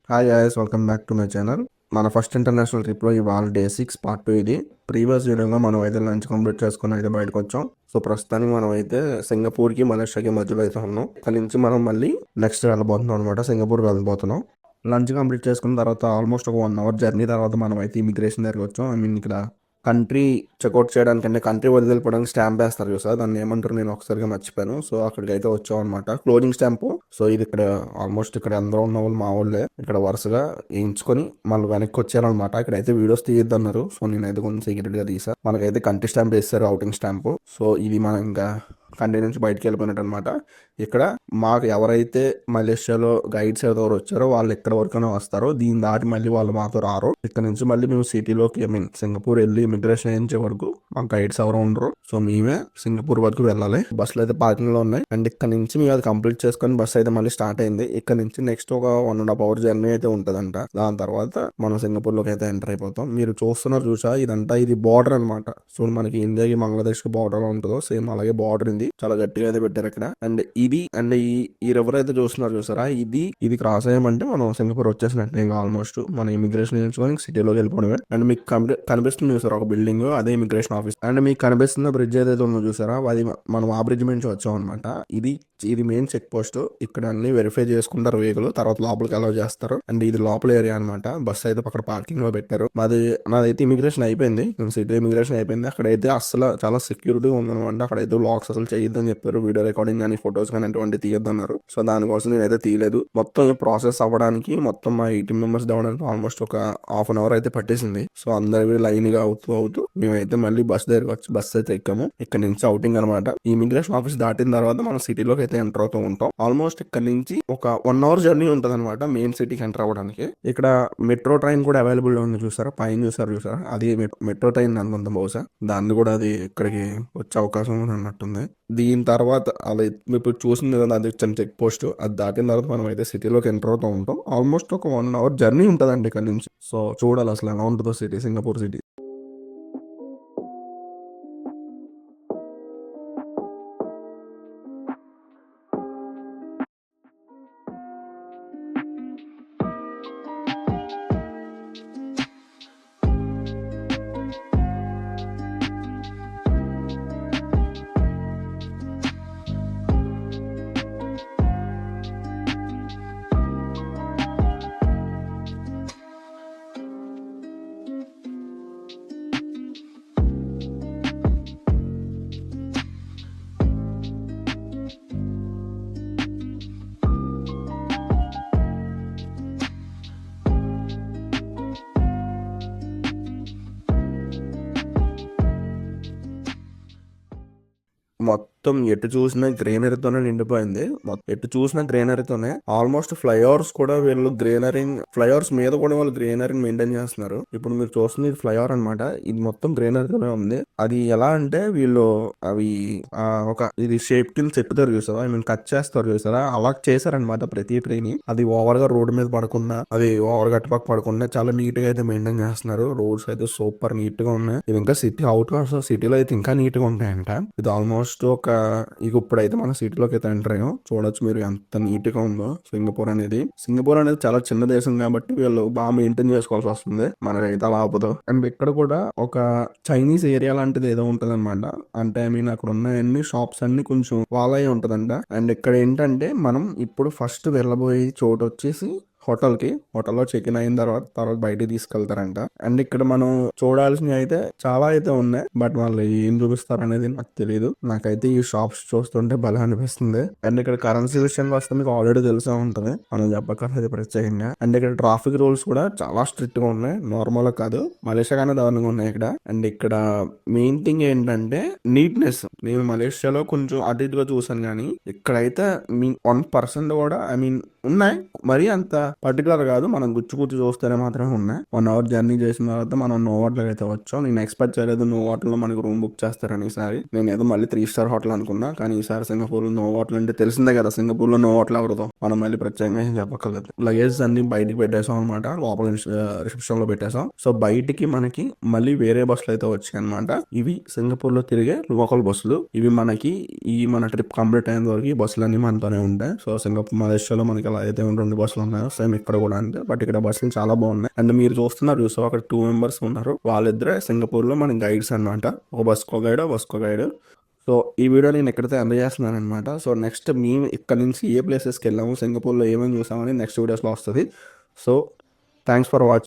Hi guys, welcome back to my channel. మన first international ట్రిప్లో ఇవాళ డే 6 పార్ట్ 2 ఇది. ప్రీవియస్ వీడియోలో మనం అయితే లంచ్ కంప్లీట్ చేసుకుని అయితే బయటకు వచ్చాం. సో ప్రస్తుతానికి మనం అయితే సింగపూర్కి మలేషియాకి మధ్యలో అయితే ఉన్నాం. అక్కడి నుంచి మనం మళ్ళీ నెక్స్ట్ వెళ్ళబోతున్నాం అనమాట. సింగపూర్ వెళ్ళబోతున్నాం. లంచ్ కంప్లీట్ చేసుకున్న తర్వాత ఆల్మోస్ట్ ఒక 1 hour జర్నీ తర్వాత మనం అయితే ఇమిగ్రేషన్ దగ్గరికి వచ్చాం. ఇక్కడ కంట్రీ చెక్అవుట్ చేయడానికి అంటే కంట్రీ వదిలిపోవడానికి స్టాంప్ వేస్తారు చూసా, దాన్ని ఏమంటారు నేను ఒకసారిగా మర్చిపోయాను. సో అక్కడికి అయితే వచ్చాం అనమాట, క్లోజింగ్ స్టాంపు. సో ఇది ఇక్కడ ఆల్మోస్ట్ ఇక్కడ అందరూ ఉన్న వాళ్ళు మా వాళ్ళే ఇక్కడ వరుసగా వేయించుకొని మళ్ళీ వెనక్కి వచ్చారనమాట. ఇక్కడైతే వీడియోస్ తీయద్దన్నారు. సో నేనైతే కొంచెం సీక్రెట్ గా తీసా. మనకైతే కంట్రీ స్టాంప్ వేస్తారు, అవుటింగ్ స్టాంపు. సో ఇది మనం ఇంకా కంట్రీ నుంచి బయటకు వెళ్ళిపోయినట్టు అనమాట. ఇక్కడ మాకు ఎవరైతే మలేషియాలో గైడ్స్ ఎవరు వచ్చారో వాళ్ళు ఎక్కడ వరకునే వస్తారో, దీని దాటి మళ్ళీ వాళ్ళు మాతో రారు. ఇక్కడ నుంచి మళ్ళీ మేము సిటీలోకి సింగపూర్ వెళ్ళి ఇమిగ్రేషన్ వేయించే వరకు మాకు గైడ్స్ ఎవరు ఉండరు. సో మేమే సింగపూర్ వరకు వెళ్ళాలి. బస్సులు అయితే పార్కింగ్ లో ఉన్నాయి. అండ్ ఇక్కడ నుంచి మేము అది కంప్లీట్ చేసుకొని బస్ అయితే మళ్ళీ స్టార్ట్ అయింది. ఇక్కడ నుంచి నెక్స్ట్ ఒక 1.5 hour జర్నీ అయితే ఉంటదంట. దాని తర్వాత మనం సింగపూర్ లోకి అయితే ఎంటర్ అయిపోతాం. మీరు చూస్తున్నారు చూసా, ఇది బార్డర్ అనమాట. సో మనకి ఇండియాకి బంగ్లాదేశ్ కి బార్డర్ ఉంటుందో సేమ్ అలాగే బార్డర్ ఉంది. చాలా గట్టిగా అయితే పెట్టారు ఇక్కడ. అండ్ ఈ రివర్ అయితే చూస్తున్నారు చూసారా, ఇది క్రాస్ అయ్యామంటే మనం సింగపూర్ వచ్చేసినట్టు. ఇంకా ఆల్మోస్ట్ మన ఇమిగ్రేషన్ చేయించుకొని సిటీలోకి వెళ్ళిపోవడమే. అండ్ మీకు కనిపిస్తుంది చూసారా ఒక బిల్డింగ్, అదే ఇమిగ్రేషన్ ఆఫీస్. అండ్ మీకు కనిపిస్తున్న బ్రిడ్జ్ ఏదైతే ఉందో చూసారా, అది మనం ఆ బ్రిడ్జ్ నుంచి వచ్చాం అనమాట. ఇది మెయిన్ చెక్ పోస్ట్. ఇక్కడ అన్ని వెరిఫై చేసుకుంటారు వెహికల్, తర్వాత లోపలికి అలౌ చేస్తారు. అండ్ ఇది లోపల ఏరియా అనమాట. బస్ అయితే అక్కడ పార్కింగ్ లో పెట్టారు. నాదైతే ఇమిగ్రేషన్ అయిపోయింది, సిటీ ఇమిగ్రేషన్ అయిపోయింది. అక్కడైతే అసలు చాలా సెక్యూరిటీ ఉందనమాట. అక్కడైతే లాక్స్ అసలు చేయొద్దని చెప్పారు. వీడియో రికార్డింగ్ కానీ ఫొటోస్ కానీ అటువంటి తీయొద్దన్నారు. సో దానికోసం నేనైతే తీయలేదు. మొత్తం ప్రాసెస్ అవ్వడానికి మొత్తం మా 18 మెంబర్స్ అవడానికి ఆల్మోస్ట్ ఒక 1/2 hour అయితే పట్టేసింది. సో అందరివి లైన్ గా అవుతూ మేమైతే మళ్ళీ బస్ దగ్గరకు వచ్చి బస్ అయితే ఎక్కాము. ఇక్కడ నుంచి అవుటింగ్ అనమాట. ఈ ఇమిగ్రేషన్ ఆఫీస్ దాటిన తర్వాత మనం సిటీలోకి అయితే ఎంటర్ అవుతూ ఉంటాం. ఆల్మోస్ట్ ఇక్కడ నుంచి ఒక 1 hour జర్నీ ఉంటది అనమాట మెయిన్ సిటీకి ఎంటర్ అవ్వడానికి. ఇక్కడ మెట్రో ట్రైన్ కూడా అవైలబుల్ ఉంది చూసారా, పైన చూసారా, అది మెట్రో ట్రైన్ అనుకుందాం బహుశా. దాన్ని కూడా అది ఇక్కడికి వచ్చే అవకాశం ఉన్నట్టుంది. దీని తర్వాత అలా ఇప్పుడు చూసింది కదా, అది చిన్న చెక్ పోస్ట్. అది దాటిన తర్వాత మనం అయితే సిటీలోకి ఎంటర్ అవుతూ ఉంటాం. ఆల్మోస్ట్ ఒక 1 hour జర్నీ ఉంటుందండి ఇక్కడ నుంచి. సో చూడాలి అసలు ఎలా ఉంటుందో సిటీ, సింగపూర్ సిటీ. మొత్తం ఎటు చూసినా గ్రీనరీతోనే నిండిపోయింది. ఎటు చూసినా గ్రీనరీతోనే. ఆల్మోస్ట్ ఫ్లైఓవర్స్ కూడా వీళ్ళు ఫ్లైఓవర్స్ మీద కూడా వాళ్ళు గ్రీనరీ మెయింటైన్ చేస్తున్నారు. ఇప్పుడు మీరు చూస్తుంది ఇది ఫ్లైఓవర్ అనమాట. ఇది మొత్తం గ్రీనరీతోనే ఉంది. అది ఎలా అంటే వీళ్ళు అవి ఇది షేప్ కింద చెప్తారు చూసారా, కట్ చేస్తారు చూసారా, అలా చేశారనమాట ప్రతి ట్రైన్. అది ఓవర్ గా రోడ్డు మీద పడకుండా, అది ఓవర్ గా అటుపక్క పడకుండా చాలా నీట్ గా అయితే మెయింటైన్ చేస్తున్నారు. రోడ్స్ అయితే సూపర్ నీట్ గా ఉన్నాయి. ఇవి ఇంకా సిటీ అవుట్ సిటీలో అయితే ఇంకా నీట్ గా ఉంటాయంట. ఇది ఆల్మోస్ట్ ఇప్పుడైతే మన సిటీలోకి అయితే ఎంటర్ అయ్యాం. చూడొచ్చు మీరు ఎంత నీట్ గా ఉందో సింగపూర్ అనేది. చాలా చిన్న దేశం కాబట్టి వీళ్ళు బాగా మెయింటైన్ చేసుకోవాల్సి వస్తుంది. మనకైతే అలా ఆపదు. అండ్ ఇక్కడ కూడా ఒక చైనీస్ ఏరియా లాంటిది ఏదో ఉంటది అనమాట. అంటే అక్కడ ఉన్న అన్ని షాప్స్ అన్ని కొంచెం వాళ్ళే ఉంటదంట. అండ్ ఇక్కడ ఏంటంటే మనం ఇప్పుడు ఫస్ట్ వెళ్ళబోయే చోటు వచ్చేసి హోటల్లో చెక్ ఇన్ అయిన తర్వాత బయటికి తీసుకెళ్తారంట. అండ్ ఇక్కడ మనం చూడాల్సినవి అయితే చాలా అయితే ఉన్నాయి. బట్ వాళ్ళు ఏం చూపిస్తారు అనేది నాకు తెలియదు. నాకైతే ఈ షాప్స్ చూస్తుంటే భలే అనిపిస్తుంది. అండ్ ఇక్కడ కరెన్సీ విషయంలో వస్తే మీకు ఆల్రెడీ తెలిసే ఉంటుంది, మనం చెప్పక్కర్లేదు ప్రత్యేకంగా. అండ్ ఇక్కడ ట్రాఫిక్ రూల్స్ కూడా చాలా స్ట్రిక్ట్ గా ఉన్నాయి, నార్మల్ కాదు. మలేషియా కానీ దారుణంగా ఉన్నాయి ఇక్కడ. అండ్ ఇక్కడ మెయిన్ థింగ్ ఏంటంటే నీట్నెస్. నేను మలేషియాలో కొంచెం అటు ఇటుగా చూసాను, కానీ ఇక్కడైతే 1% కూడా ఉన్నాయి. మరీ అంత పర్టికులర్ కాదు, మనం గుచ్చి చూస్తేనే మాత్రమే ఉన్నాయి. 1 hour జర్నీ చేసిన తర్వాత మనం నో హోటల్ అయితే వచ్చాం. నేను ఎక్స్పెక్ట్ చేయలేదు నో హోటల్ లో మనకి రూమ్ బుక్ చేస్తారని. ఈసారి నేను ఏదో మళ్ళీ 3-star హోటల్ అనుకున్నా, కానీ ఈసారి సింగపూర్ లో నో హోటల్ అంటే తెలిసిందే కదా, సింగపూర్ లో నో హోటల్ ఎవరిదో మనం మళ్ళీ ప్రత్యేకంగా ఏం చెప్పక్కర్లేదు. లగేజ్ అన్ని బయటికి పెట్టేసాం అనమాట, లోపల రిసెప్షన్ లో పెట్టేసాం. సో బయటికి మనకి మళ్ళీ వేరే బస్సులు అయితే వచ్చాయి అనమాట. ఇవి సింగపూర్ లో తిరిగే లోకల్ బస్సులు. ఇవి మన ట్రిప్ కంప్లీట్ అయిన వరకు ఈ బస్సులు అన్ని మనతోనే ఉంటాయి. సో సింగపూర్ మలేషియాలో మనకి ఇండియాలో అయితే 2 బస్సులు ఉన్నాయో సేమ్ ఇక్కడ కూడా అంతే. బట్ ఇక్కడ బస్సులు చాలా బాగున్నాయి. అండ్ మీరు చూస్తున్నారు సో అక్కడ 2 మెంబర్స్ ఉన్నారు. వాళ్ళిద్దరే సింగపూర్లో మన గైడ్స్ అనమాట. ఒక బస్కో గైడ్. సో ఈ వీడియో నేను ఎక్కడైతే ఎండ్ చేస్తున్నాను అనమాట. సో నెక్స్ట్ మేము ఇక్కడ నుంచి ఏ ప్లేసెస్కి వెళ్ళాము, సింగపూర్లో ఏమేమి చూసామని నెక్స్ట్ వీడియోస్లో వస్తుంది. So thanks for watching.